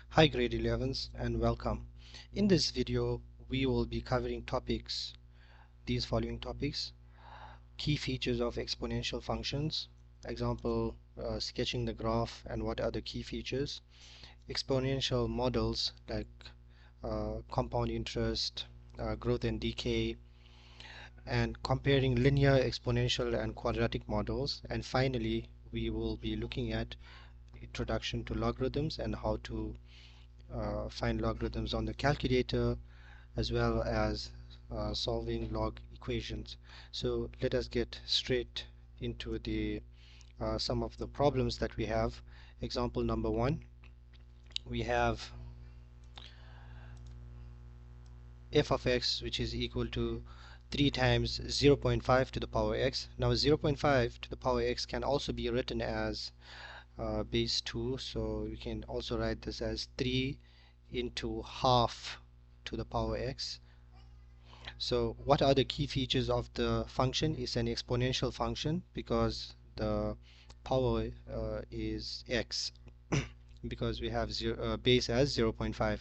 Hi grade 11s and welcome. In this video we will be covering these following topics: key features of exponential functions, example sketching the graph and what are the key features, exponential models like compound interest, growth and decay, and comparing linear, exponential and quadratic models, and finally we will be looking at introduction to logarithms and how to find logarithms on the calculator, as well as solving log equations. So let us get straight into the some of the problems that we have. Example number 1, we have f of x, which is equal to 3 times 0.5 to the power x. Now 0.5 to the power x can also be written as base 2, so you can also write this as 3 into half to the power x. So what are the key features of the function? It's an exponential function because the power is x because we have base as 0.5.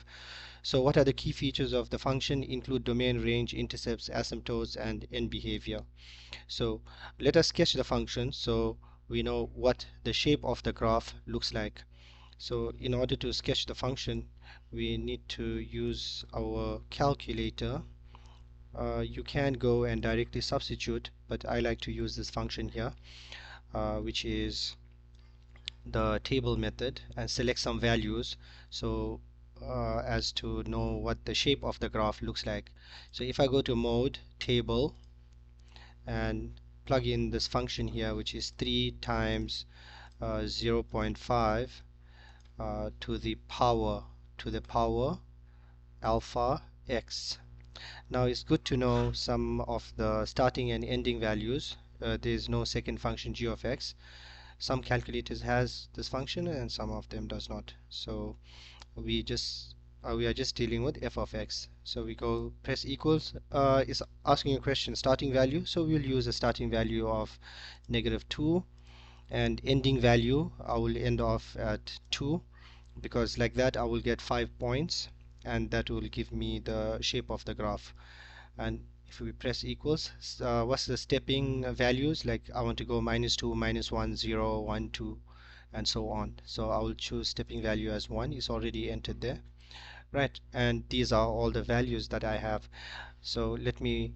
So what are the key features of the function? Include domain, range, intercepts, asymptotes, and end behavior. So let us sketch the function so we know what the shape of the graph looks like. So in order to sketch the function, we need to use our calculator. You can go and directly substitute, but I like to use this function here, which is the table method, and select some values so as to know what the shape of the graph looks like. So if I go to mode, table, and plug in this function here, which is 3 times 0.5 to the power alpha x. Now it's good to know some of the starting and ending values. There is no second function g of x. Some calculators has this function and some of them does not. So we are just dealing with f of x. So we go press equals. It's asking a question, starting value. So we'll use a starting value of -2, and ending value I will end off at 2, because like that I will get 5 points, and that will give me the shape of the graph. And if we press equals, what's the stepping values? Like I want to go -2, -1, 0, 1, 2, and so on. So I will choose stepping value as 1. It's already entered there, right? And these are all the values that I have. So let me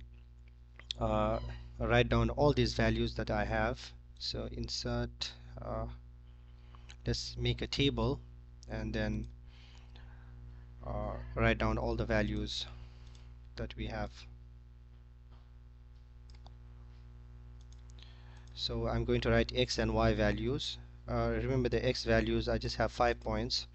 write down all these values that I have. So insert, let's make a table, and then write down all the values that we have. So I'm going to write x and y values. Remember the x values, I just have 5 points,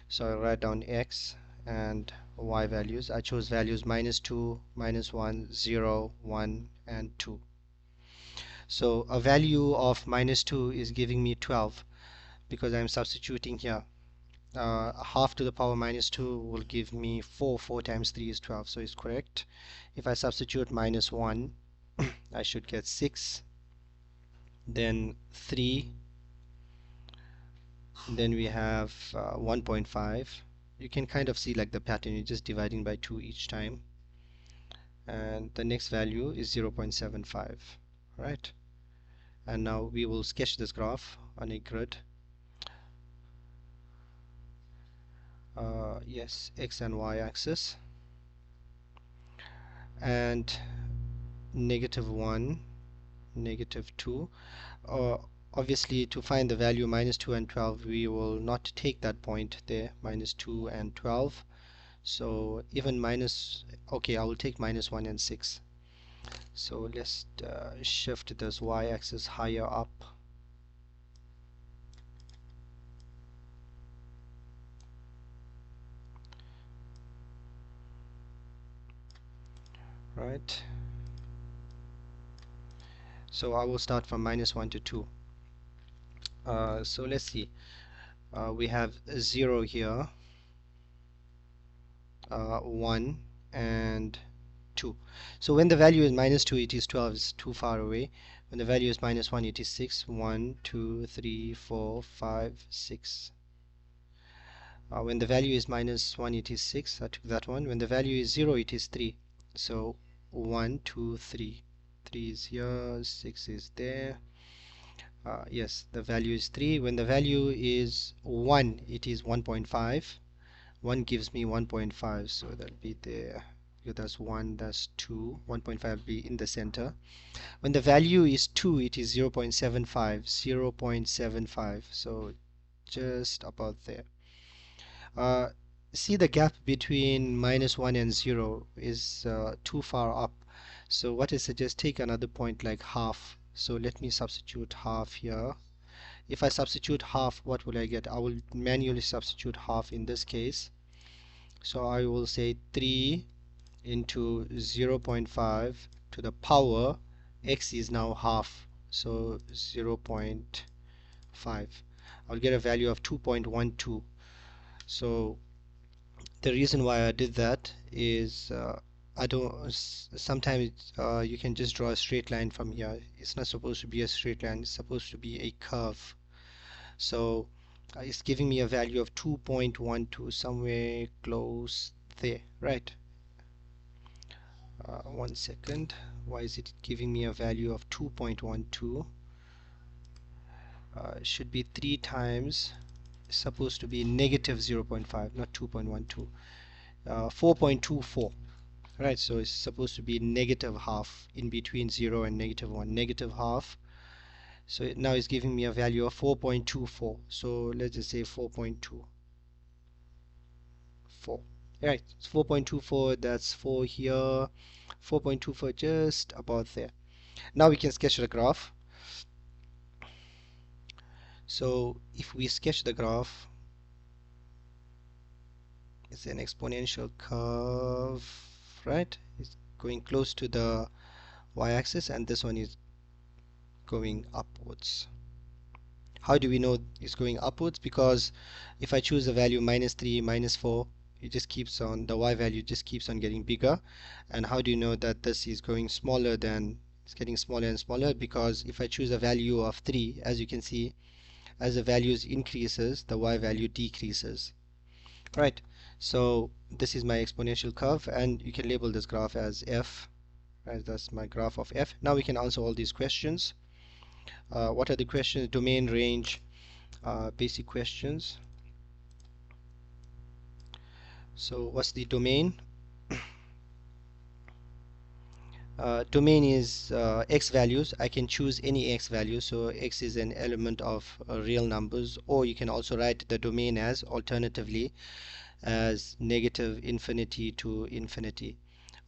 so I write down x and y values. I chose values -2, -1, 0, 1, and 2. So a value of -2 is giving me 12 because I'm substituting here. Half to the power -2 will give me 4. 4 times 3 is 12, so it's correct. If I substitute -1, I should get 6, then 3, then we have 1.5. You can kind of see like the pattern, you're just dividing by 2 each time, and the next value is 0.75, right? And now we will sketch this graph on a grid. Yes, x and y axis, and -1, -2. Obviously, to find the value -2 and 12, we will not take that point there, -2 and 12. So even okay, I will take -1 and 6. So let's shift this y-axis higher up. Right. So I will start from -1 to 2. So let's see. We have 0 here, 1, and 2. So when the value is -2, it is 12, it's too far away. When the value is -1, it is 6. 1, 2, 3, 4, 5, 6. When the value is minus 1, it is 6. I took that one. When the value is 0, it is 3. So 1, 2, 3. 3 is here, 6 is there. Yes, the value is 3. When the value is 1, it is 1.5. 1 gives me 1.5, so that'll be there. Yeah, that's 1, that's 2. 1.5 will be in the center. When the value is 2, it is 0.75. 0.75. So just about there. Uh, See, the gap between minus 1 and 0 is too far up. So what I suggest, take another point like half. So let me substitute half here. If I substitute half, what will I get? I will manually substitute half in this case. So I will say 3 into 0.5 to the power x is now half. So 0.5. I'll get a value of 2.12. So the reason why I did that is I don't sometimes you can just draw a straight line from here. It's not supposed to be a straight line, it's supposed to be a curve. So it's giving me a value of 2.12, somewhere close there, right? 1 second. Why is it giving me a value of 2.12? Should be 3 times, supposed to be negative 0.5, not 2.12. 4.24. Right, so it's supposed to be negative half in between 0 and negative 1, negative half. So now it's giving me a value of 4.24. So let's just say 4.24. Right, it's 4.24, that's 4 here, 4.24, just about there. Now we can sketch the graph. So if we sketch the graph, it's an exponential curve, right? It's going close to the y-axis, and this one is going upwards. How do we know it's going upwards? Because if I choose a value minus 3, minus 4, it just keeps on, the y value just keeps on getting bigger. And how do you know that this is going smaller than, it's getting smaller and smaller? Because if I choose a value of 3, as you can see, as the values increases, the y value decreases. Right, so this is my exponential curve, and you can label this graph as f, right? That's my graph of f. Now we can answer all these questions. What are the questions? Domain, range, basic questions. So what's the domain? Domain is x values. I can choose any x value, so x is an element of real numbers, or you can also write the domain as, alternatively, as negative infinity to infinity.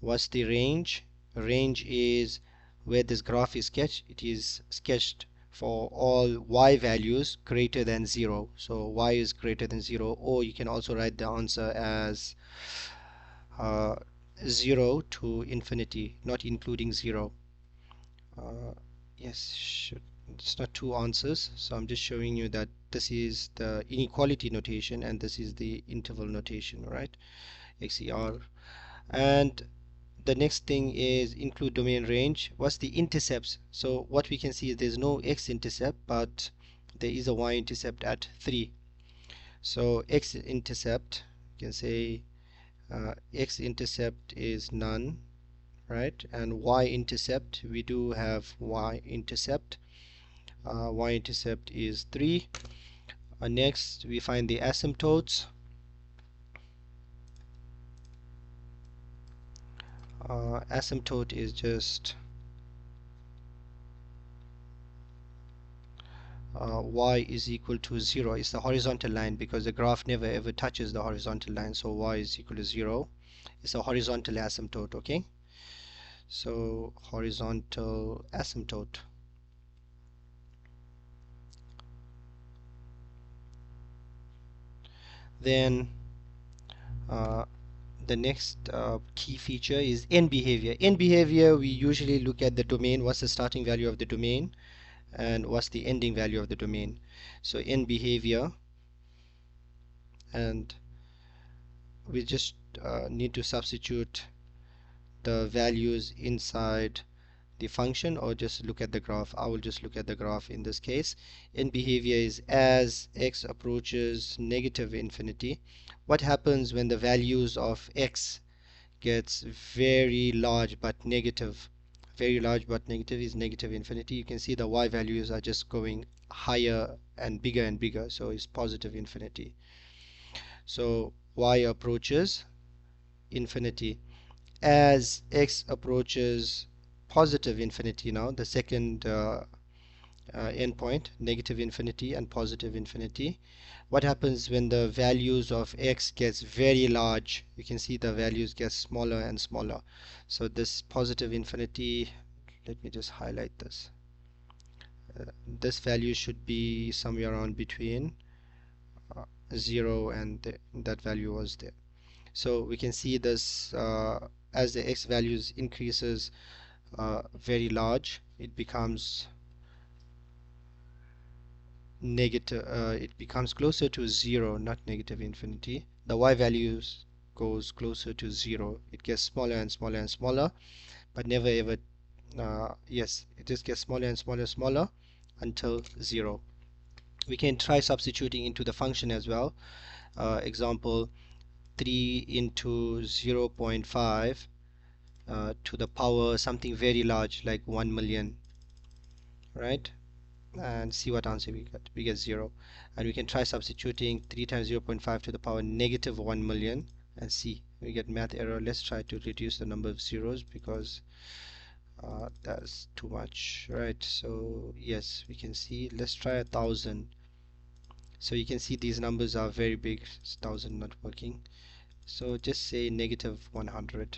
What's the range? Range is where this graph is sketched. It is sketched for all y values greater than 0. So y is greater than 0, or you can also write the answer as 0 to infinity, not including 0. Yes, it's not two answers, so I'm just showing you that this is the inequality notation and this is the interval notation, right? XER. And the next thing is include domain range. What's the intercepts? So what we can see is there's no x-intercept, but there is a y-intercept at 3. So x-intercept, you can say x-intercept is none, right? And y-intercept, we do have y-intercept. Y-intercept is 3. Next we find the asymptotes. Asymptote is just y is equal to 0. It's the horizontal line because the graph never ever touches the horizontal line, so y is equal to 0. It's a horizontal asymptote, okay? So horizontal asymptote. Then the next key feature is end behavior. End behavior, we usually look at the domain. What's the starting value of the domain and what's the ending value of the domain? So end behavior, and we just need to substitute the values inside the function or just look at the graph? I will just look at the graph in this case. In behavior is as x approaches negative infinity, what happens when the values of x gets very large but negative? Very large but negative is negative infinity. You can see the y values are just going higher and bigger, so it's positive infinity. So y approaches infinity. As x approaches positive infinity, now the second endpoint, negative infinity and positive infinity, what happens when the values of x gets very large? You can see the values get smaller and smaller. So this positive infinity, let me just highlight this. This value should be somewhere around between 0 and that value was there. So we can see this as the x values increases very large, it becomes negative, it becomes closer to 0, not negative infinity. The y values goes closer to 0, it gets smaller and smaller and smaller, but never ever yes, it just gets smaller and smaller until 0. We can try substituting into the function as well. Example, 3 into 0.5 to the power something very large like 1 million, right? And see what answer we get. We get 0. And we can try substituting 3 times 0.5 to the power negative 1 million and see. We get math error. Let's try to reduce the number of zeros because that's too much, right? So yes, we can see. Let's try 1,000. So you can see these numbers are very big. 1,000 not working. So just say negative 100.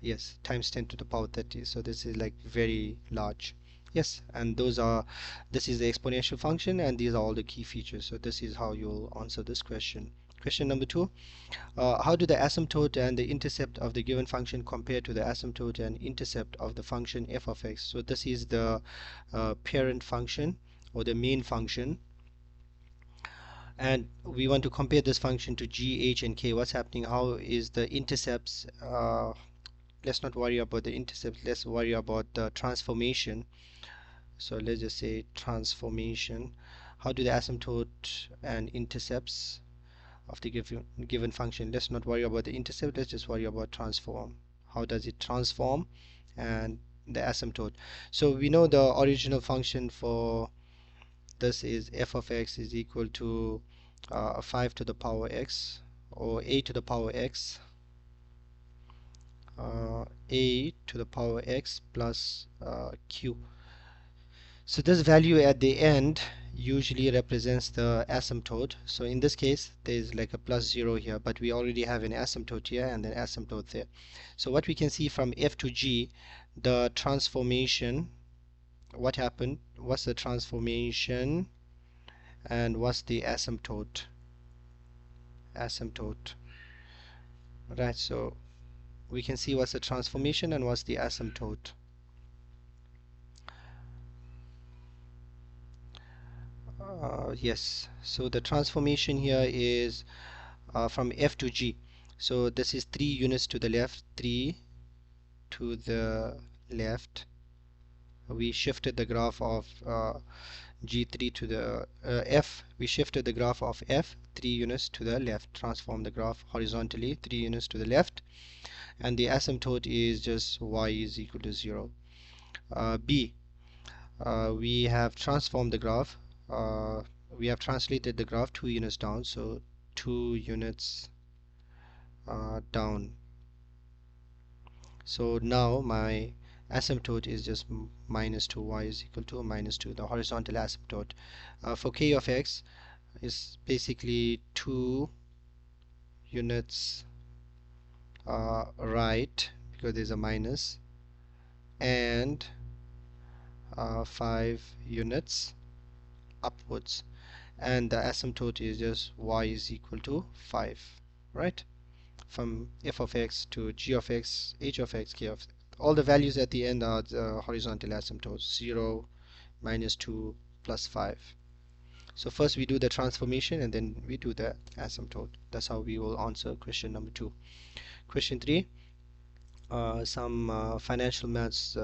Yes, times 10 to the power 30. So this is like very large. Yes, and this is the exponential function, and these are all the key features. So this is how you'll answer this question. Question number 2. How do the asymptote and the intercept of the given function compare to the asymptote and intercept of the function f of x? So this is the parent function or the main function, and we want to compare this function to g, h, and k. What's happening? How is the intercepts? Let's not worry about the intercepts, let's worry about the transformation. So let's just say transformation. How do the asymptote and intercepts of the given function? Let's not worry about the intercept, let's just worry about transform. How does it transform? And the asymptote. So we know the original function for this is f of x is equal to 5 to the power x, or a to the power x, a to the power x plus q. So this value at the end usually represents the asymptote. So in this case there is like a plus 0 here, but we already have an asymptote here and an asymptote there. So what we can see from f to g, the transformation, what happened, what's the transformation and what's the asymptote? Right, so we can see what's the transformation and what's the asymptote. Yes, so the transformation here is from f to g. So this is 3 units to the left, 3 to the left. We shifted the graph of g3 to the f. We shifted the graph of f 3 units to the left. Transform the graph horizontally 3 units to the left, and the asymptote is just y is equal to 0. B, we have transformed the graph. We have translated the graph 2 units down, so 2 units down. So now my asymptote is just minus 2, y is equal to minus 2, the horizontal asymptote. For k of x is basically 2 units right, because there's a minus, and 5 units upwards, and the asymptote is just y is equal to 5, right? From f of x to g of x, h of x, k of x, all the values at the end are the horizontal asymptotes, 0, minus 2, plus 5. So first we do the transformation and then we do the asymptote. That's how we will answer question number 2. Question 3. some financial maths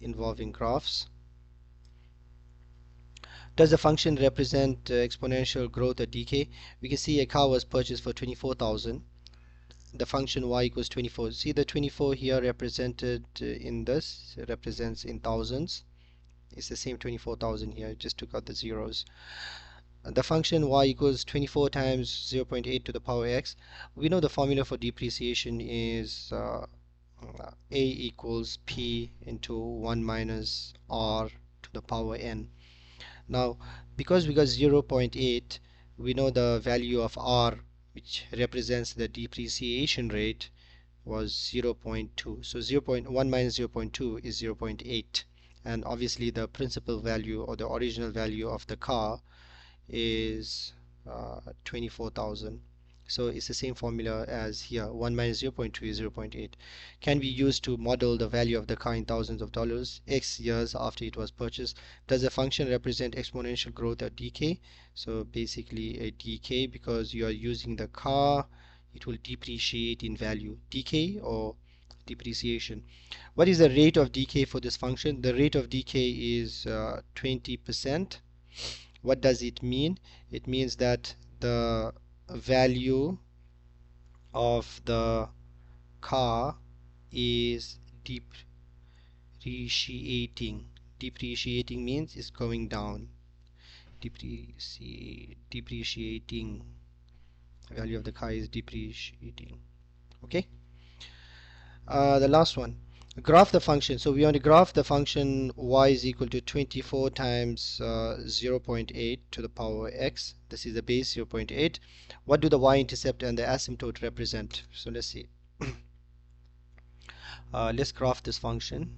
involving graphs. Does the function represent exponential growth or decay? We can see a car was purchased for 24,000. The function y equals 24. See the 24 here represented in this, it represents in thousands. It's the same 24,000 here, just took out the zeros. The function y equals 24 times 0.8 to the power x. We know the formula for depreciation is a equals p into 1 minus r to the power n. Now, because we got 0.8, we know the value of r, which represents the depreciation rate, was 0.2. So 0.1 minus 0.2 is 0.8. And obviously the principal value or the original value of the car is 24,000. So it's the same formula as here. 1 minus 0.2 is 0.8. Can be used to model the value of the car in thousands of dollars, X years after it was purchased. Does the function represent exponential growth or decay? So basically a decay, because you are using the car, it will depreciate in value. Decay or depreciation. What is the rate of decay for this function? The rate of decay is 20%. What does it mean? It means that the value of the car is depreciating. Depreciating means it's going down. Depreciating. Value of the car is depreciating. Okay. The last one. Graph the function. So we want to graph the function y is equal to 24 times 0.8 to the power x. This is the base 0.8. What do the y-intercept and the asymptote represent? So let's see. Let's graph this function.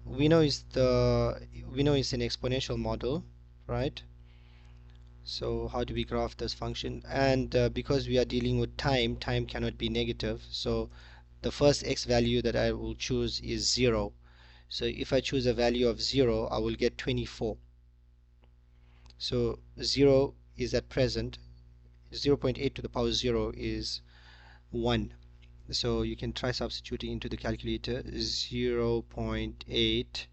We know it's an exponential model, right? So how do we graph this function? And because we are dealing with time cannot be negative. So the first x value that I will choose is 0. So if I choose a value of 0, I will get 24. So 0 is at present, 0.8 to the power 0 is 1. So you can try substituting into the calculator. 0.8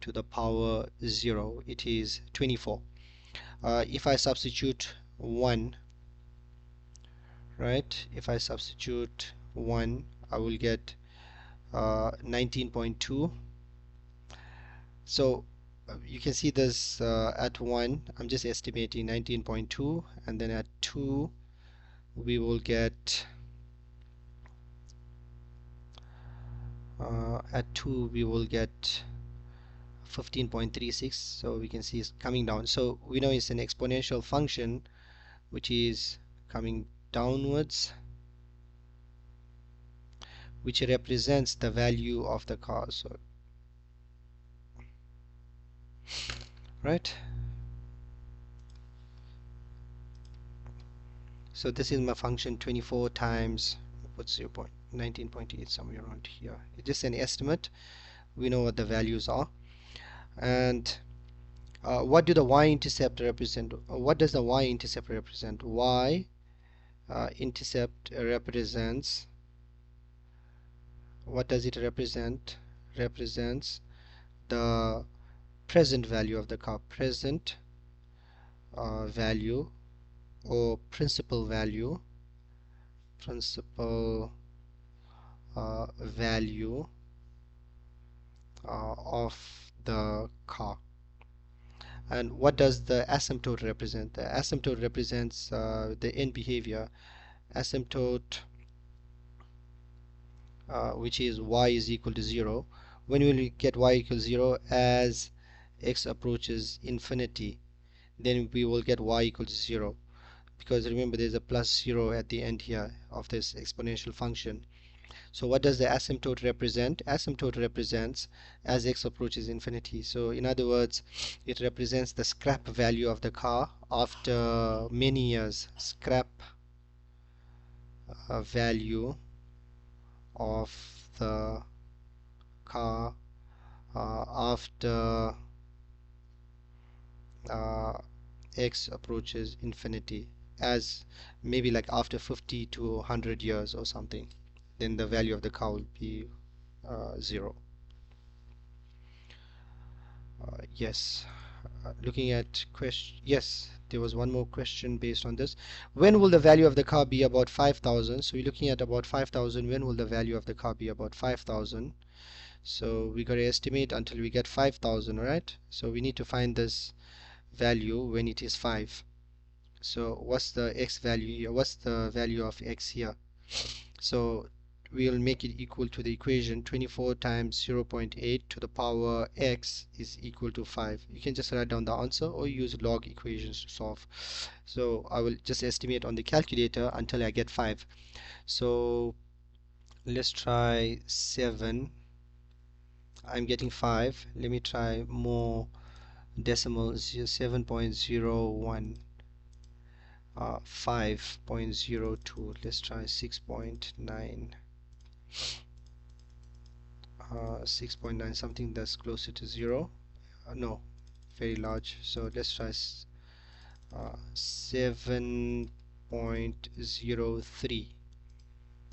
to the power 0, it is 24. If I substitute 1, right, if I substitute 1, I will get 19.2. So you can see this at 1, I'm just estimating 19.2, and then at 2 we will get 15.36. so we can see it's coming down. So we know it's an exponential function which is coming downwards, which represents the value of the car. So right, so this is my function 24 times, put 0.19.8 somewhere around here. It's just an estimate. We know what the values are. And what do the y-intercept represent? What does the y-intercept represent? Y-intercept represents, what does it represent? Represents the present value of the car, present value or principal value value of the car. And what does the asymptote represent? The asymptote represents the end behavior. Asymptote, which is y is equal to 0. When will we get y equals 0? As x approaches infinity, then we will get y equals 0, because remember there's a plus 0 at the end here of this exponential function. So what does the asymptote represent? Asymptote represents as x approaches infinity. So in other words, it represents the scrap value of the car after many years. Scrap value of the car after x approaches infinity, as maybe like after 50 to 100 years or something. then the value of the cow will be 0. Yes. Looking at question, yes, there was one more question based on this. When will the value of the car be about 5,000? So we're looking at about 5,000. When will the value of the car be about 5,000? So we got to estimate until we get 5,000, right? So we need to find this value when it is 5. So what's the x value here? What's the value of x here? So we'll make it equal to the equation 24 times 0.8 to the power x is equal to 5. You can just write down the answer or use log equations to solve. So I will just estimate on the calculator until I get 5. So let's try 7. I'm getting 5. Let me try more decimals, 7.01, 5.02. Let's try 6.9. 6.9, something that's closer to 0. No, very large. So let's try 7.03.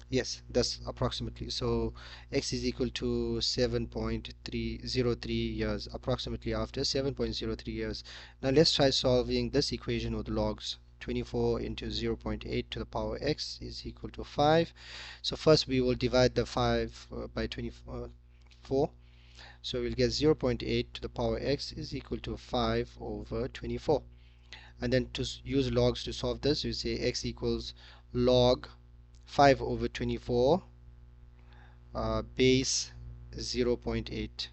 Yes, that's approximately. So x is equal to 7.303 years, approximately after 7.03 years. Now let's try solving this equation with logs. 24 into 0.8 to the power x is equal to 5. So first we will divide the 5 by 24. So we'll get 0.8 to the power x is equal to 5 over 24. And then to use logs to solve this, we say x equals log 5 over 24 base 0.8,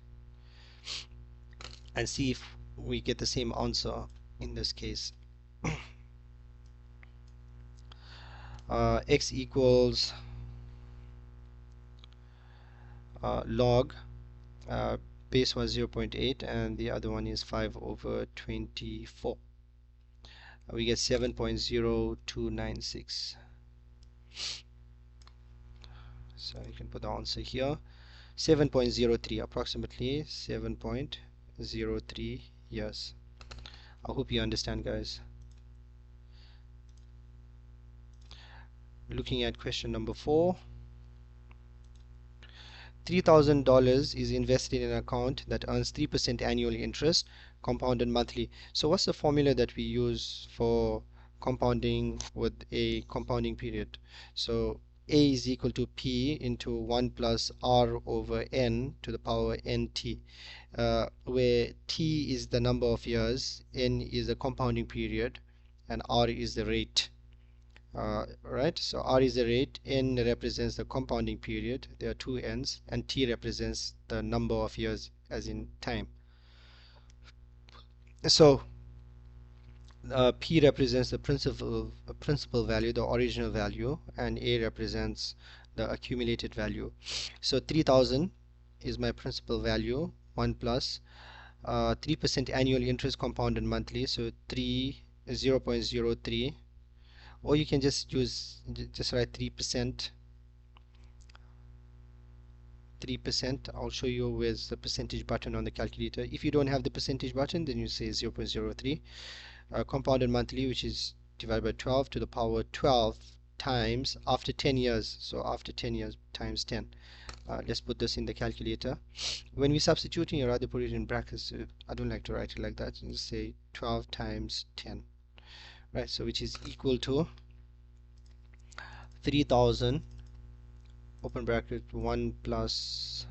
and see if we get the same answer in this case. X equals log base was 0.8 and the other one is 5 over 24. We get 7.0296. So you can put the answer here, 7.03, approximately 7.03 years. I hope you understand, guys. Looking at question number 4. $3,000 is invested in an account that earns 3% annual interest, compounded monthly. So what's the formula that we use for compounding with a compounding period? So A is equal to P into 1 plus R over N to the power NT, where T is the number of years, N is the compounding period, and R is the rate. Right, so R is the rate, N represents the compounding period, there are two N's, and T represents the number of years as in time. So P represents the principal value, the original value, and A represents the accumulated value. So 3,000 is my principal value, 1 plus 3% annual interest compounded monthly, so 0.03, or you can just write 3%. I'll show you with the percentage button on the calculator. If you don't have the percentage button, then you say 0.03. Compounded monthly, which is divided by 12 to the power 12 times after 10 years. So after 10 years times 10. Let's put this in the calculator. When we substitute, you rather put it in brackets. I don't like to write it like that. Just say 12 times 10. Right, so which is equal to 3,000 open bracket 1 plus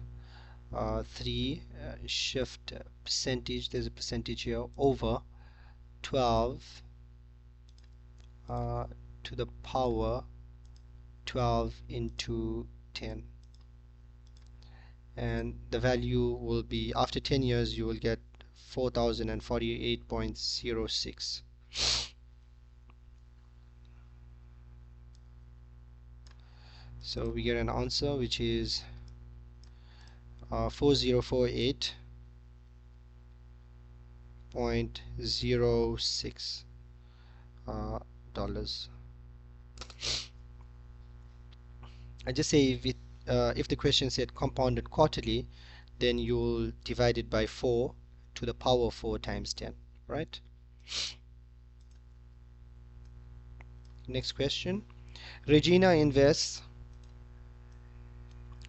3 shift percentage, there's a percentage here, over 12 to the power 12 into 10, and the value will be, after 10 years you will get 4,048.06. So we get an answer which is 4048.06 dollars. I just say if the question said compounded quarterly, then you'll divide it by 4 to the power 4 times 10, right? Next question. Regina invests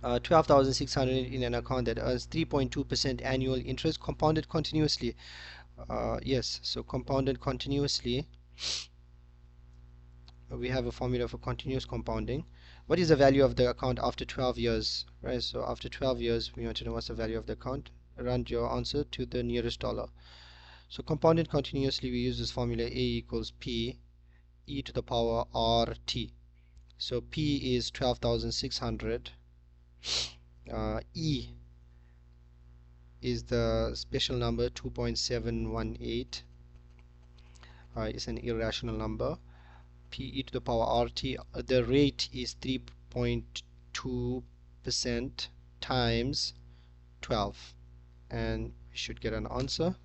12,600 in an account that earns 3.2% annual interest compounded continuously. Yes, so compounded continuously, we have a formula for continuous compounding. What is the value of the account after 12 years? Right, so after 12 years, we want to know what's the value of the account. Round your answer to the nearest dollar. So compounded continuously, we use this formula: A equals P e to the power RT. So P is 12,600. E is the special number 2.718. It's an irrational number. P e to the power RT. The rate is 3.2% times 12, and we should get an answer.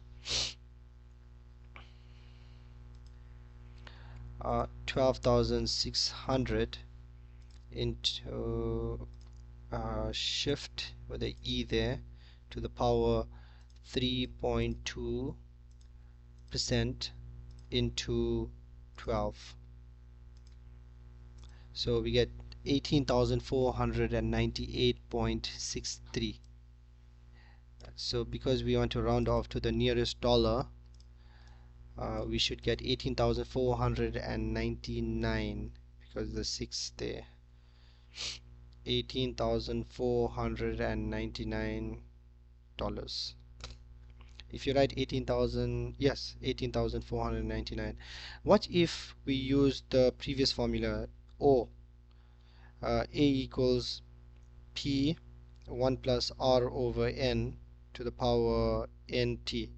12,600 into shift with the E there to the power 3.2% into 12. So we get 18,498.63. So because we want to round off to the nearest dollar, we should get 18,499 because the 6 there. $18,499. If you write 18,000, yes, 18,499. What if we use the previous formula, or A equals P 1 plus R over N to the power NT?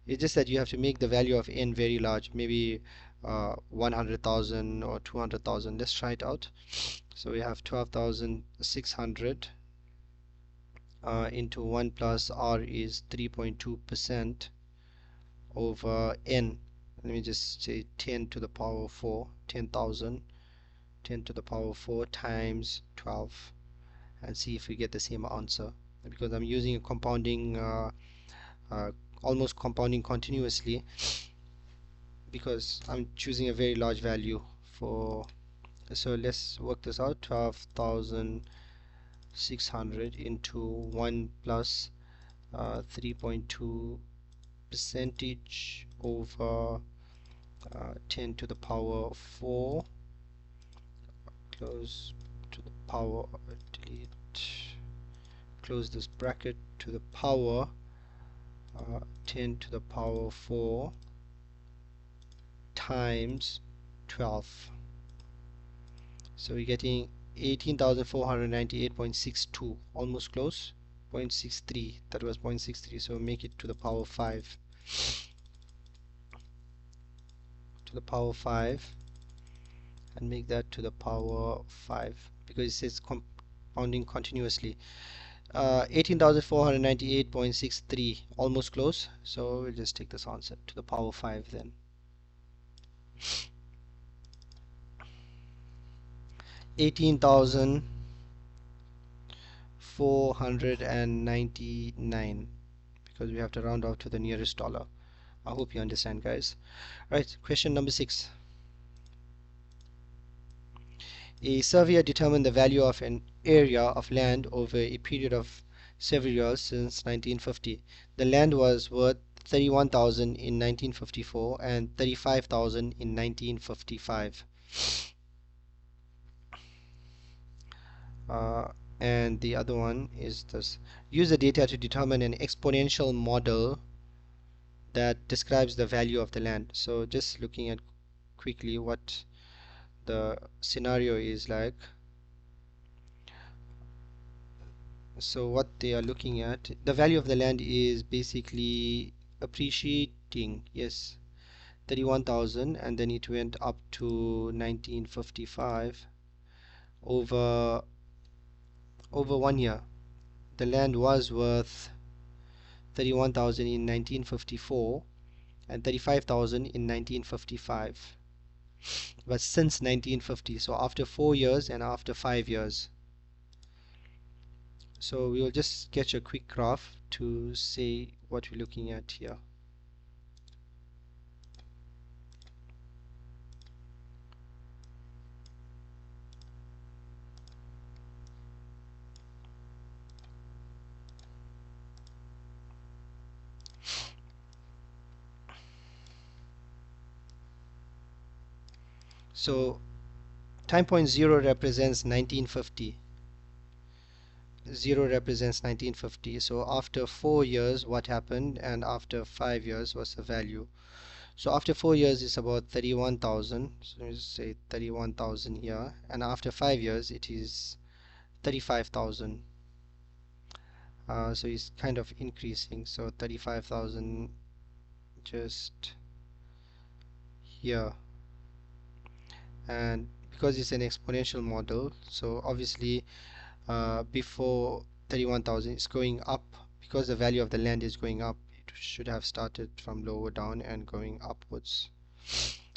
It's just that you have to make the value of N very large, maybe 100,000 or 200,000. Let's try it out. So we have 12,600 into 1 plus R is 3.2% over N. Let me just say 10 to the power 4, 10,000, 10 to the power 4 times 12, and see if we get the same answer. Because I'm using a compounding, almost compounding continuously, because I'm choosing a very large value for. So let's work this out. 12,600 into 1 plus 3.2 percentage over 10 to the power 4, close to the power, delete, close this bracket, to the power 10 to the power 4 times 12. So we're getting 18,498.62, almost close. 0.63, that was 0.63, so make it to the power 5, to the power 5, and make that to the power 5, because it says compounding continuously. 18,498.63, almost close, so we'll just take this answer to the power 5 then. 18,499, because we have to round off to the nearest dollar. I hope you understand, guys. Right, question number 6. A surveyor determined the value of an area of land over a period of several years since 1950. The land was worth 31,000 in 1954 and 35,000 in 1955. And the other one is this: use the data to determine an exponential model that describes the value of the land. So just looking at quickly what the scenario is like. So what they are looking at, the value of the land is basically appreciating, yes, 31,000, and then it went up to 1955 over 1 year. The land was worth 31,000 in 1954 and 35,000 in 1955, but since 1950, so after 4 years and after 5 years. So we will just sketch a quick graph to say what we're looking at here. So time point 0 represents 1950. 0 represents 1950. So after 4 years, what happened? And after 5 years, what's the value? So after 4 years, it's about 31,000. So let's say 31,000 here. And after 5 years, it is 35,000. So it's kind of increasing. So 35,000 just here. And because it's an exponential model, so obviously before 31,000 it's going up, because the value of the land is going up. It should have started from lower down and going upwards.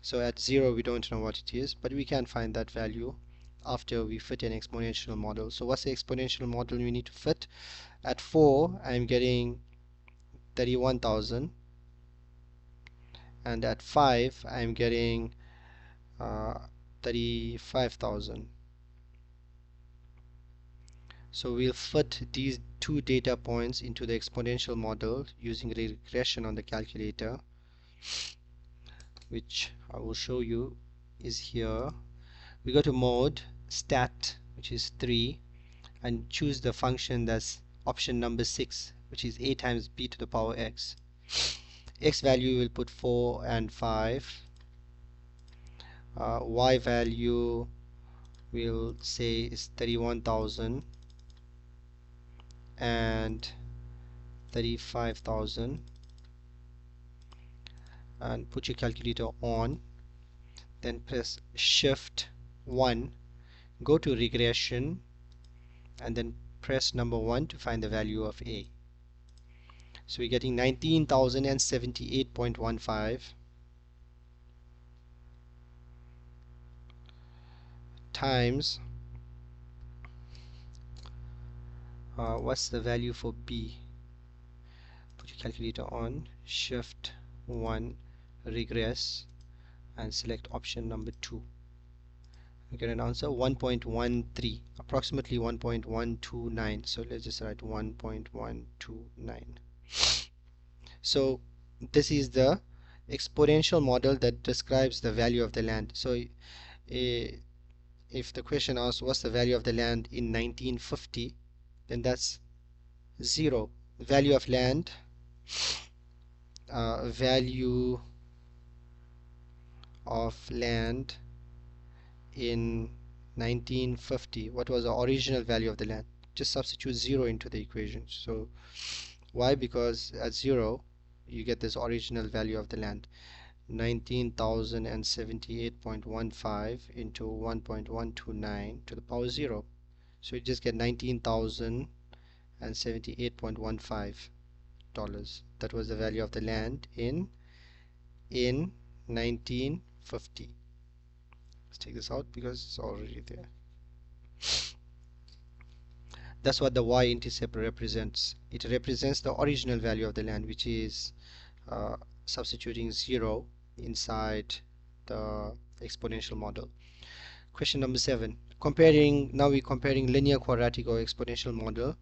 So at 0 we don't know what it is, but we can find that value after we fit an exponential model. So what's the exponential model we need to fit? At 4 I'm getting 31,000, and at 5 I'm getting 35,000. So we'll fit these two data points into the exponential model using regression on the calculator, which I will show you is here. We go to mode, stat, which is 3, and choose the function that's option number 6, which is a times b to the power x. X value will put 4 and 5. Y value we'll say is 31,000 and 35,000, and put your calculator on, then press shift 1, go to regression, and then press number 1 to find the value of a. So we're getting 19,078.15 times what's the value for b? Put your calculator on, shift 1, regress, and select option number 2. We get an answer 1.13, approximately 1.129. So let's just write 1.129. So this is the exponential model that describes the value of the land. So if the question asks what's the value of the land in 1950, then that's 0. Value of land, value of land in 1950. What was the original value of the land? Just substitute 0 into the equation. So why? Because at 0 you get this original value of the land, 19,078.15 into 1.129 to the power 0. So you just get $19,078.15. That was the value of the land in 1950. Let's take this out because it's already there. That's what the y-intercept represents. It represents the original value of the land, which is substituting 0 inside the exponential model. Question number 7. Now we're comparing linear, quadratic, or exponential model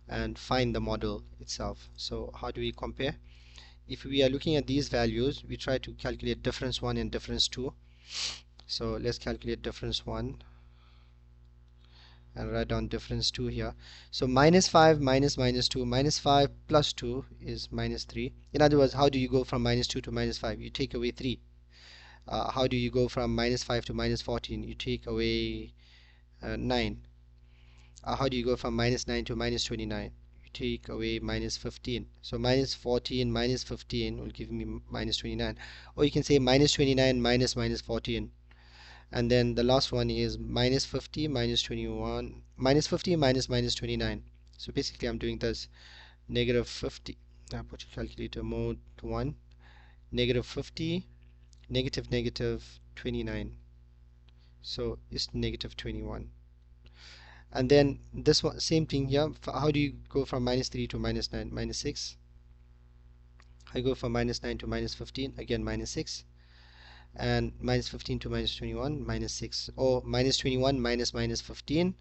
and find the model itself. So how do we compare? If we are looking at these values, we try to calculate difference 1 and difference 2. So let's calculate difference 1 and write down difference 2 here. So minus 5 minus minus 2, minus 5 plus 2 is minus 3. In other words, how do you go from minus 2 to minus 5? You take away 3. How do you go from minus 5 to minus 14? You take away 9. How do you go from minus 9 to minus 29? You take away minus 15. So minus 14 minus 15 will give me minus 29. Or you can say minus 29 minus minus 14. And then the last one is minus 50 minus 21, minus 50 minus minus 29. So basically I'm doing this, negative 50. Now put your calculator, mode 1, negative 50, negative negative 29. So it's negative 21. And then this one, same thing here. How do you go from minus 3 to minus 9? Minus 6. I go from minus 9 to minus 15, again minus 6. And minus 15 to minus 21, minus 6. Or minus 21 minus minus 15,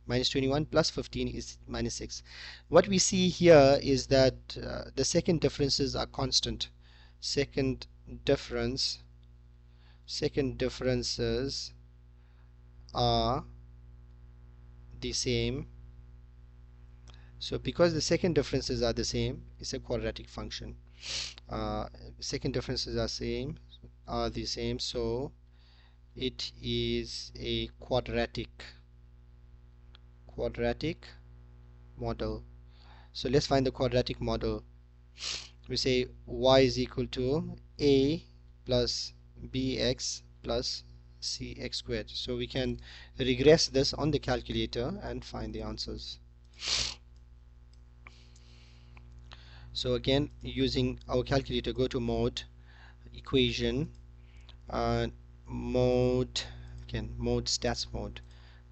minus 21 plus 15 is minus 6. What we see here is that the second differences are constant. Second difference second differences are the same. So because the second differences are the same, it's a quadratic function. uh, Second differences are the same, so it is a quadratic model. So let's find the quadratic model. We say y is equal to a plus bx plus cx squared. So we can regress this on the calculator and find the answers. So again, using our calculator, go to mode, equation, uh, mode, again mode, stats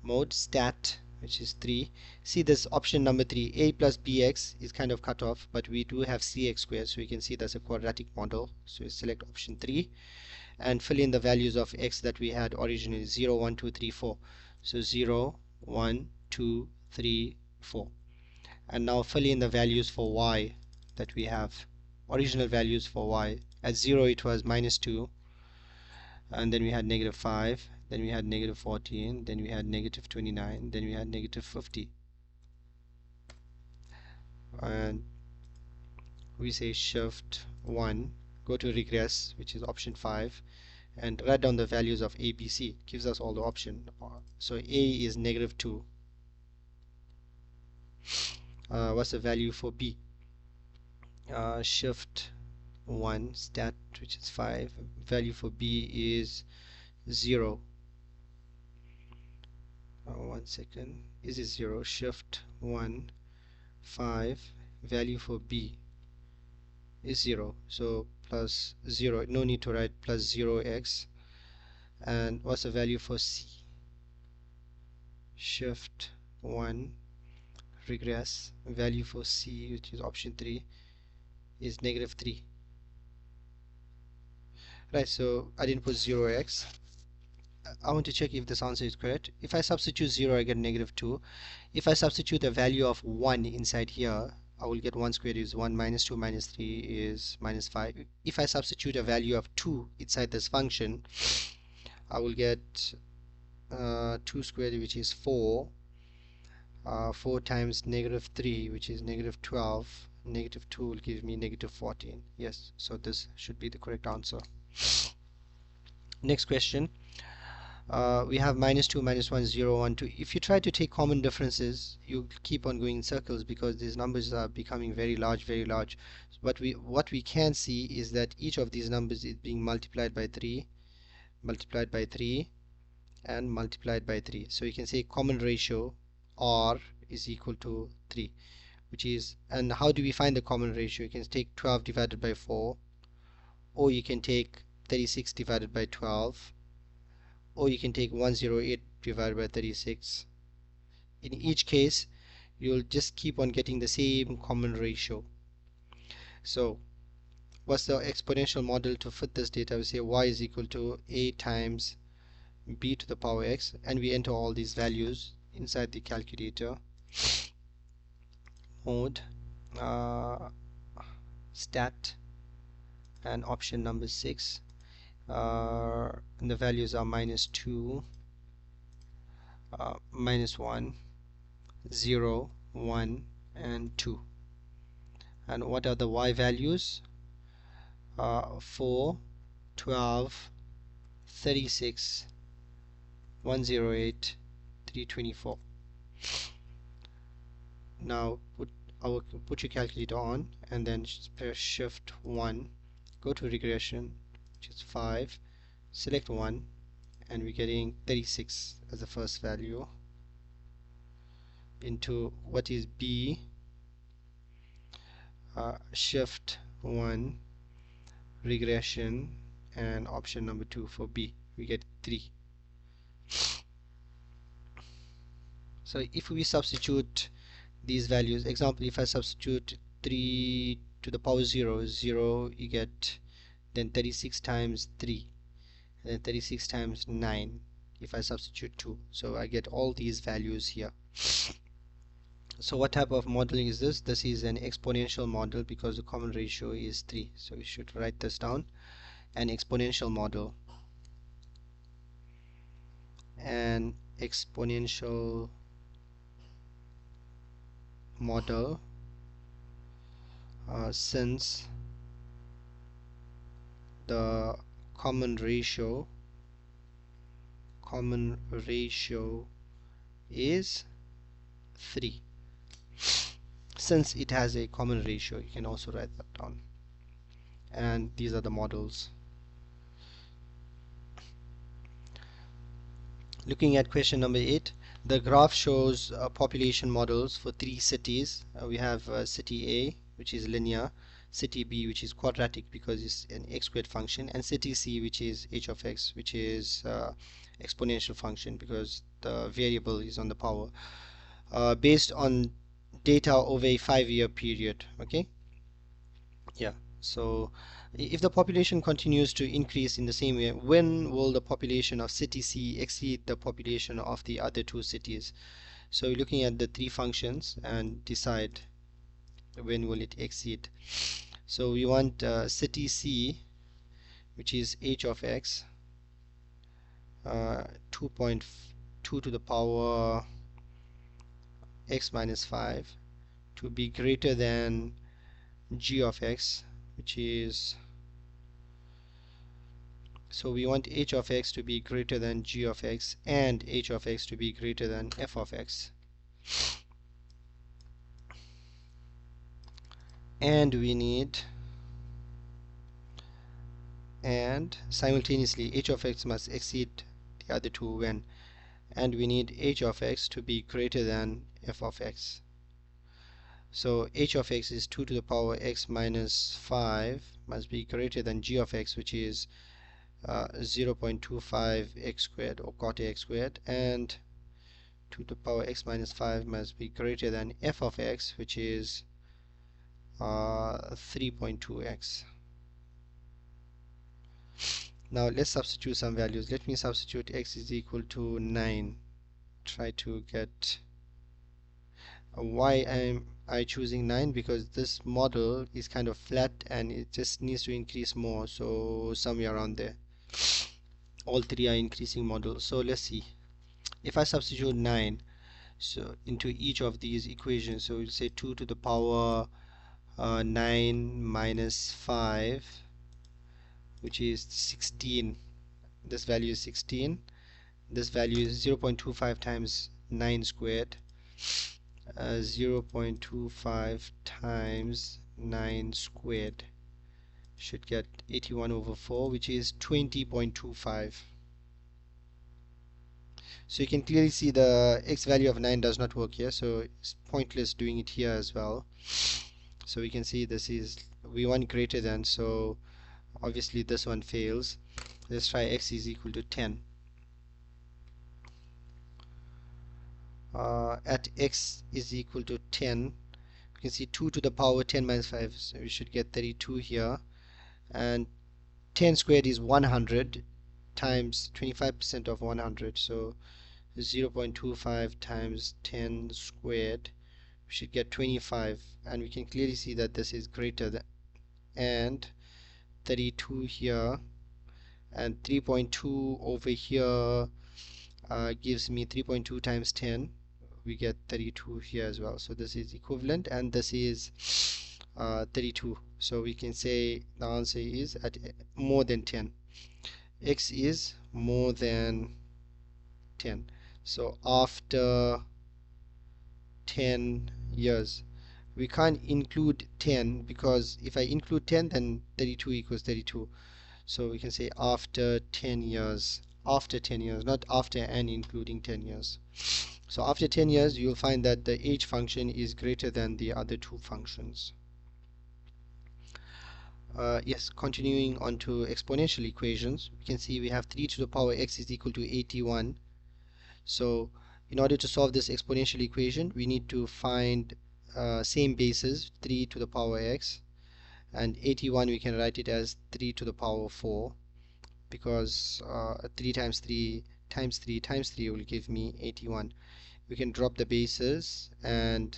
mode stat, which is 3. See this option number 3, a plus bx is kind of cut off, but we do have cx squared, so we can see that's a quadratic model. So we select option 3 and fill in the values of x that we had originally, 0 1 2 3 4. So 0 1 2 3 4, and now fill in the values for y that we have, original values for y. At 0 it was -2, and then we had -5, then we had -14, then we had -29, then we had -50. And we say shift 1, go to regress, which is option 5, and write down the values of a, b, c. Gives us all the option. So a is -2. What's the value for b? Shift 1, stat, which is 5, value for b is 0. 1 second, is it 0? Shift 1, 5, value for b is 0, so plus 0, no need to write plus 0x. And what's the value for c? Shift 1, regress, value for c, which is option 3, is -3. Right, so I didn't put 0x. I want to check if this answer is correct. If I substitute 0, I get -2. If I substitute a value of 1 inside here, I will get 1 squared is 1, -2 -3 is -5. If I substitute a value of 2 inside this function, I will get 2 squared, which is 4. 4 times -3, which is -12. -2 will give me -14. Yes, so this should be the correct answer. Next question. We have -2, -1, 0, 1, 2. If you try to take common differences, you keep on going in circles because these numbers are becoming very large, very large. But what we can see is that each of these numbers is being multiplied by 3, multiplied by 3, and multiplied by 3. So you can say common ratio R is equal to 3, which is, and how do we find the common ratio? You can take 12 divided by 4, or you can take 36 divided by 12, or you can take 108 divided by 36. In each case, you'll just keep on getting the same common ratio. So what's the exponential model to fit this data? We say y is equal to a times b to the power x, and we enter all these values inside the calculator. Mode, stat, and option number 6. And the values are -2, -1, 0, 1, and 2. And what are the y values? 4, 12, 36, 108, 324. Now put your calculator on, and then press shift 1, go to regression, which is 5, select 1, and we're getting 36 as the first value, into what is b, shift 1, regression, and option number 2 for b, we get 3. So if we substitute these values, example, if I substitute 3 to the power 0, 0, you get then 36 times 3, and then 36 times 9 if I substitute 2. So I get all these values here. So what type of modeling is this? This is an exponential model because the common ratio is 3. So we should write this down, an exponential model. an exponential model since the common ratio is 3. Since it has a common ratio, you can also write that down. And these are the models. Looking at question number 8, the graph shows population models for 3 cities. We have city A, which is linear, city B, which is quadratic because it's an x squared function, and city C, which is h of x, which is exponential function because the variable is on the power, based on data over a 5-year period. Okay, yeah. So if the population continues to increase in the same way, when will the population of city C exceed the population of the other 2 cities? So we're looking at the 3 functions and decide when will it exceed. So we want city C, which is h of x, 2.2 to the power x minus 5, to be greater than g of x, which is, so we want h of x to be greater than g of x and h of x to be greater than f of x. And we need, and simultaneously h of x must exceed the other 2 when, and we need h of x to be greater than f of x. So h of x is 2 to the power x minus 5 must be greater than g of x, which is 0.25 x squared or quarter x squared, and 2 to the power x minus 5 must be greater than f of x, which is 3.2x. Now let's substitute some values. Let me substitute x is equal to 9. Try to get why am I choosing 9? Because this model is kind of flat and it just needs to increase more, so somewhere around there. All 3 are increasing models. So let's see. If I substitute 9 so into each of these equations, so we'll say 2 to the power 9 minus 5, which is 16. This value is 16. This value is 0.25 times 9 squared. 0.25 times 9 squared should get 81 over 4, which is 20.25. So you can clearly see the x value of 9 does not work here, so it's pointless doing it here as well. So we can see this is, we want greater than, so obviously this one fails. Let's try x is equal to 10. At x is equal to 10, you can see 2 to the power 10 minus 5, so we should get 32 here, and 10 squared is 100 times 25% of 100, so 0.25 times 10 squared, we should get 25, and we can clearly see that this is greater than, and 32 here, and 3.2 over here gives me 3.2 times 10, we get 32 here as well. So this is equivalent, and this is 32. So we can say the answer is at more than 10. X is more than 10. So after 10 years, we can't include 10 because if I include 10 then 32 equals 32. So we can say after 10 years, not after and including 10 years. So after 10 years you'll find that the h function is greater than the other 2 functions. Yes, continuing on to exponential equations, we can see we have 3 to the power x is equal to 81. So in order to solve this exponential equation, we need to find same bases, 3 to the power x, and 81 we can write it as 3 to the power 4, because 3 times 3 times 3 times 3 will give me 81. We can drop the bases and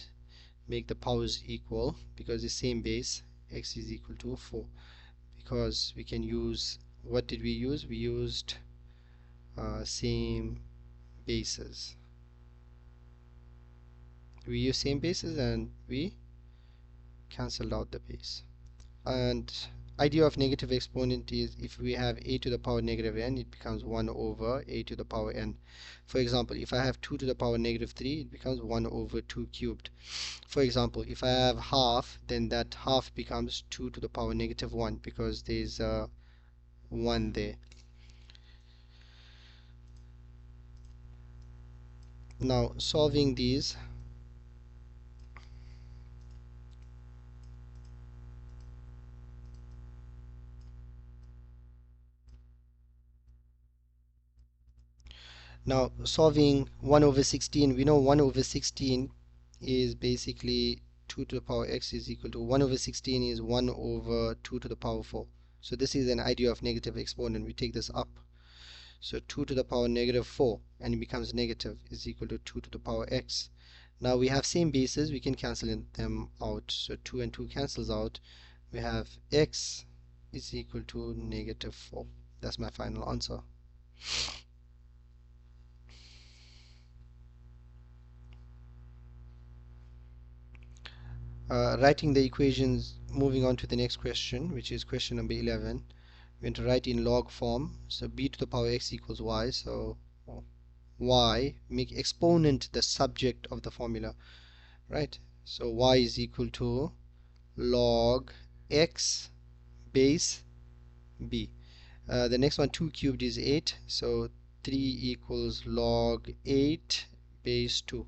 make the powers equal, because the same base, x is equal to 4, because we can use, what did we use? We used same bases. We use same bases and we cancelled out the base. And idea of negative exponent is if we have a to the power negative n, it becomes 1 over a to the power n. For example, if I have 2 to the power negative 3, it becomes 1 over 2 cubed. For example, if I have half, then that half becomes 2 to the power negative 1 because there's a 1 there. Now solving these, now solving 1 over 16, we know 1 over 16 is basically 2 to the power x is equal to 1 over 16 is 1 over 2 to the power 4. So this is an idea of negative exponent. We take this up. So 2 to the power negative 4 and it becomes negative is equal to 2 to the power x. Now we have same bases, we can cancel them out. So 2 and 2 cancels out. We have x is equal to negative 4. That's my final answer. Writing the equations, moving on to the next question, which is question number 11. We're going to write in log form. So b to the power x equals y. So y, make exponent the subject of the formula, right? So y is equal to log x base b. The next one, 2 cubed is 8. So 3 equals log 8 base 2.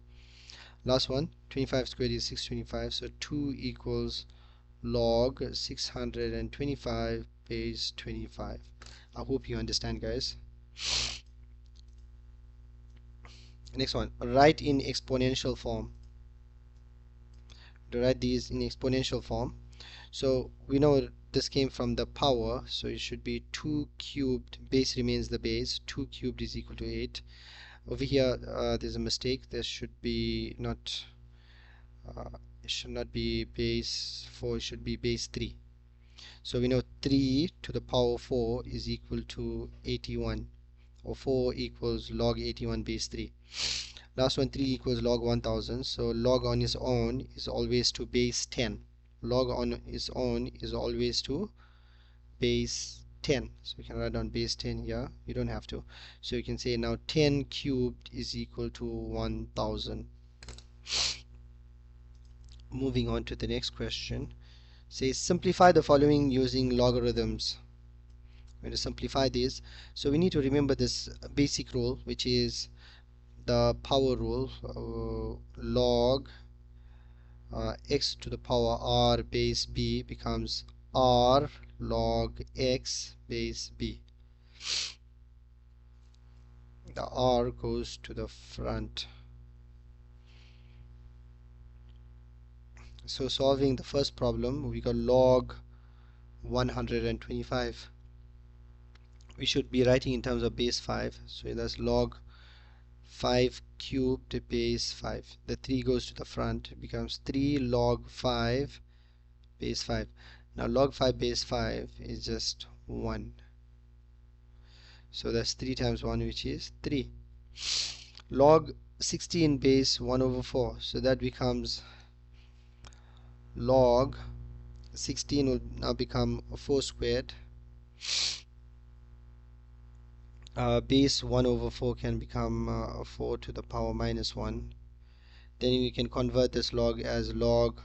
Last one, 25 squared is 625, so 2 equals log 625 base 25. I hope you understand, guys. Next one, write in exponential form. To write these in exponential form, so we know this came from the power, so it should be 2 cubed, base remains the base, 2 cubed is equal to 8. Over here there's a mistake. There should be not it should not be base 4, it should be base 3. So we know 3 to the power 4 is equal to 81, or 4 equals log 81 base 3. Last one, 3 equals log 1000. So log on its own is always to base 10. Log on its own is always to base 10. So you can write down base 10 here. You don't have to. So you can say now 10 cubed is equal to 1000. Moving on to the next question. Say simplify the following using logarithms. We're going to simplify this. So we need to remember this basic rule, which is the power rule. Log x to the power r base b becomes r log x base b. The r goes to the front. So solving the first problem, we got log 125. We should be writing in terms of base 5. So that's log 5 cubed base 5. The 3 goes to the front. It becomes 3 log 5 base 5. Now log 5 base 5 is just 1. So that's 3 times 1, which is 3. Log 16 base 1 over 4. So that becomes log 16 will now become 4 squared. Base 1 over 4 can become 4 to the power minus 1. Then we can convert this log as log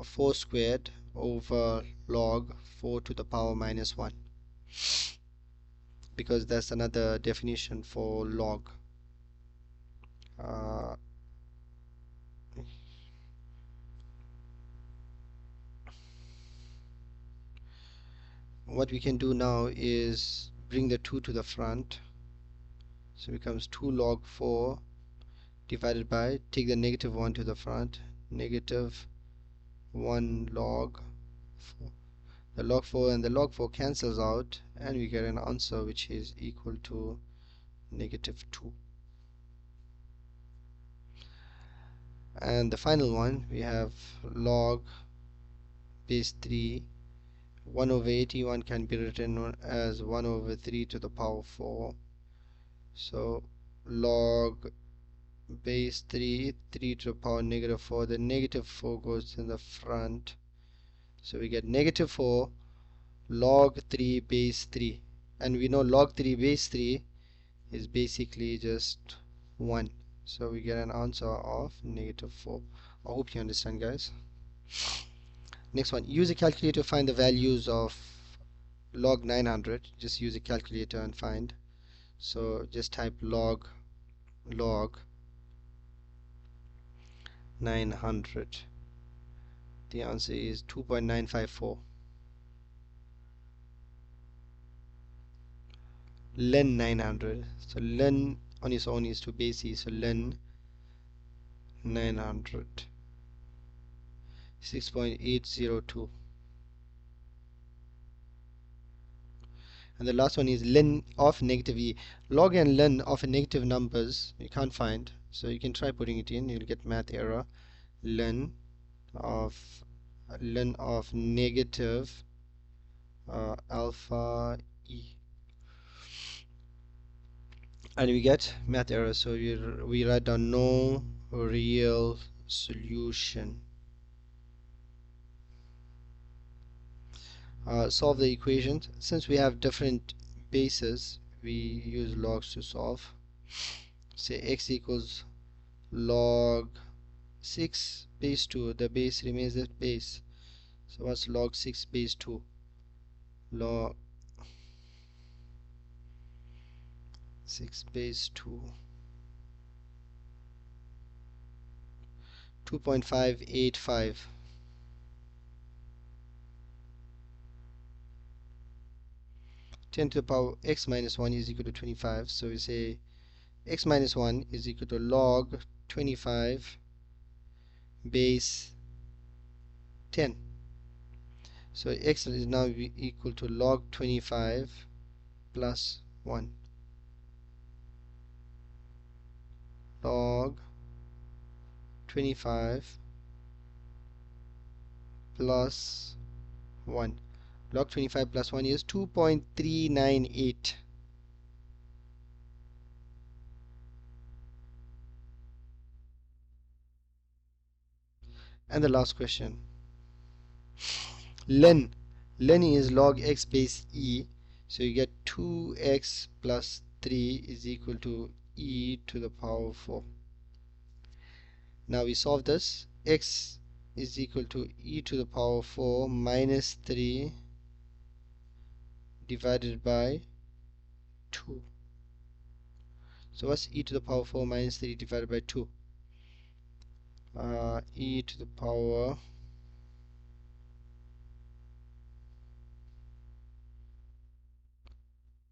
4 squared over log 4 to the power minus 1, because that's another definition for log. What we can do now is bring the 2 to the front, so it becomes 2 log 4 divided by, take the negative 1 to the front, negative 1 log 4. The log 4 and the log 4 cancels out, and we get an answer which is equal to negative 2. And the final one, we have log base 3. 1 over 81 can be written as 1 over 3 to the power 4. So log base 3, 3 to the power negative 4. The negative 4 goes in the front, so we get negative 4 log 3 base 3, and we know log 3 base 3 is basically just 1, so we get an answer of negative 4. I hope you understand, guys. Next one, use a calculator to find the values of log 900. Just use a calculator and find. So just type log 900. The answer is 2.954. Len 900. So len on its own is 2 base e. So len 900. 6.802. And the last one is len of negative e. Log and len of negative numbers you can't find, so you can try putting it in. You'll get math error. Len of negative alpha e, and we get math error. So we write down no real solution. Solve the equations. Since we have different bases, we use logs to solve. Say x equals log 6 base 2. The base remains the base. So what's log 6 base 2? Log 6 base 2. 2.585. 10 to the power x minus 1 is equal to 25. So we say x minus 1 is equal to log 25 base 10. So x is now equal to log 25 plus 1. Log 25 plus 1. Log 25 plus 1 is 2.398. And the last question. Len is log x base e. So you get 2x plus 3 is equal to e to the power 4. Now we solve this. X is equal to e to the power 4 minus 3 divided by 2. So what's e to the power 4 minus 3 divided by 2? E to the power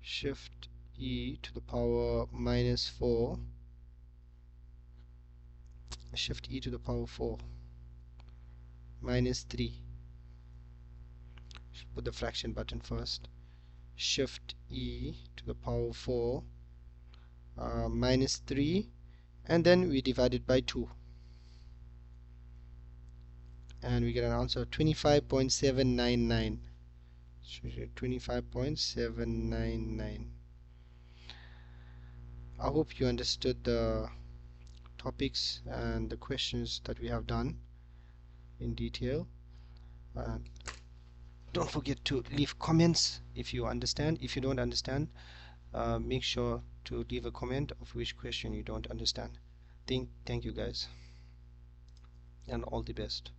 shift e to the power minus 4, shift e to the power 4 minus 3. Should put the fraction button first. Shift e to the power 4 minus 3, and then we divide it by 2, and we get an answer of 25.799. 25.799. I hope you understood the topics and the questions that we have done in detail. Don't forget to leave comments if you understand. If you don't understand, make sure to leave a comment of which question you don't understand. Thank you guys, and all the best.